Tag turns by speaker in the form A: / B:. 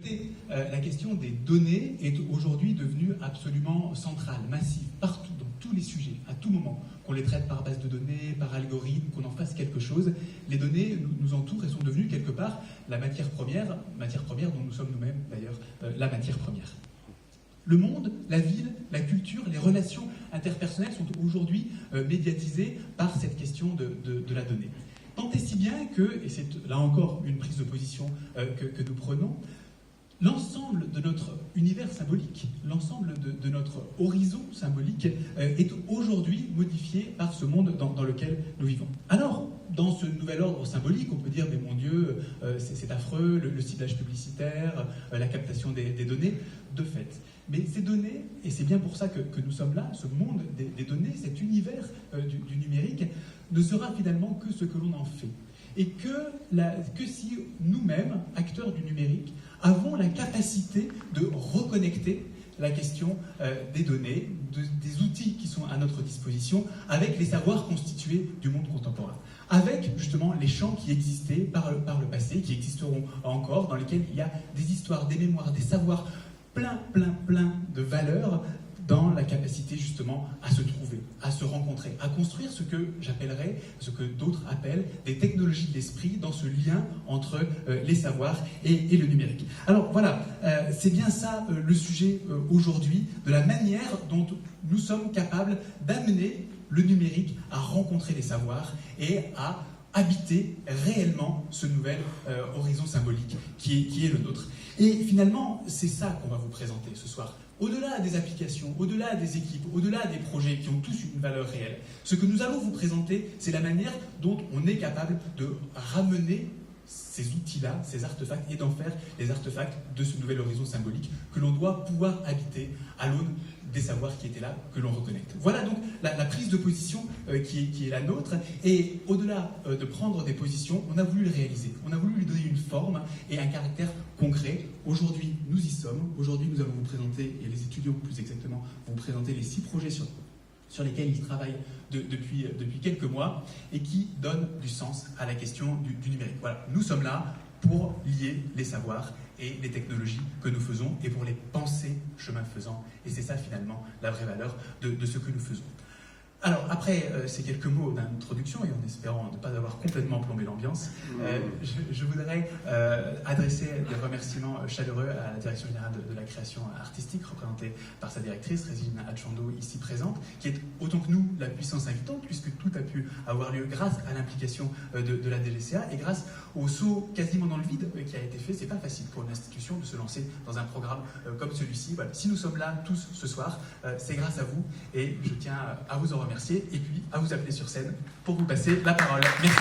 A: La question des données est aujourd'hui devenue absolument centrale, massive, partout, dans tous les sujets, à tout moment. Qu'on les traite par base de données, par algorithme, qu'on en fasse quelque chose, les données nous entourent et sont devenues quelque part la matière première dont nous sommes nous-mêmes d'ailleurs la matière première. Le monde, la ville, la culture, les relations interpersonnelles sont aujourd'hui médiatisées par cette question de la donnée. Tant et si bien que, et c'est là encore une prise de position que nous prenons, l'ensemble de notre univers symbolique, l'ensemble de notre horizon symbolique est aujourd'hui modifié par ce monde dans lequel nous vivons. Alors, dans ce nouvel ordre symbolique, on peut dire, mais mon Dieu, c'est affreux, le ciblage publicitaire, la captation des données, de fait. Mais ces données, et c'est bien pour ça que nous sommes là, ce monde des données, cet univers du numérique, ne sera finalement que ce que l'on en fait. Et que si nous-mêmes, acteurs du numérique, avons la capacité de reconnecter la question des données, des outils qui sont à notre disposition, avec les savoirs constitués du monde contemporain. Avec justement les champs qui existaient par le passé, qui existeront encore, dans lesquels il y a des histoires, des mémoires, des savoirs, plein de valeurs dans la capacité justement à se trouver, à se rencontrer, à construire ce que j'appellerais, ce que d'autres appellent des technologies de l'esprit dans ce lien entre les savoirs et le numérique. Alors voilà, c'est bien ça le sujet aujourd'hui, de la manière dont nous sommes capables d'amener le numérique à rencontrer les savoirs et à habiter réellement ce nouvel horizon symbolique qui est le nôtre. Et finalement, c'est ça qu'on va vous présenter ce soir. Au-delà des applications, au-delà des équipes, au-delà des projets qui ont tous une valeur réelle, ce que nous allons vous présenter, c'est la manière dont on est capable de ramener ces outils-là, ces artefacts, et d'en faire les artefacts de ce nouvel horizon symbolique que l'on doit pouvoir habiter à l'aune des savoirs qui étaient là, que l'on reconnecte. Voilà donc la prise de position qui est la nôtre, et au-delà de prendre des positions, on a voulu le réaliser, on a voulu lui donner une forme et un caractère concret. Aujourd'hui, nous y sommes, aujourd'hui nous allons vous présenter, et les étudiants plus exactement vont vous présenter les 6 projets sur lesquels ils travaillent depuis quelques mois, et qui donnent du sens à la question du numérique. Voilà, nous sommes là pour lier les savoirs et les technologies que nous faisons, et pour les penser chemin faisant. Et c'est ça finalement la vraie valeur de ce que nous faisons. Alors après ces quelques mots d'introduction, et en espérant ne pas avoir complètement plombé l'ambiance, je voudrais adresser des remerciements chaleureux à la Direction Générale de la Création Artistique, représentée par sa directrice, Résine Achando, ici présente, qui est autant que nous la puissance invitante, puisque tout a pu avoir lieu grâce à l'implication de la DGCA et grâce au saut quasiment dans le vide qui a été fait. C'est pas facile pour une institution de se lancer dans un programme comme celui-ci. Voilà. Si nous sommes là tous ce soir, c'est grâce à vous, et je tiens à vous en remercier, et puis à vous appeler sur scène pour vous passer la parole. Merci.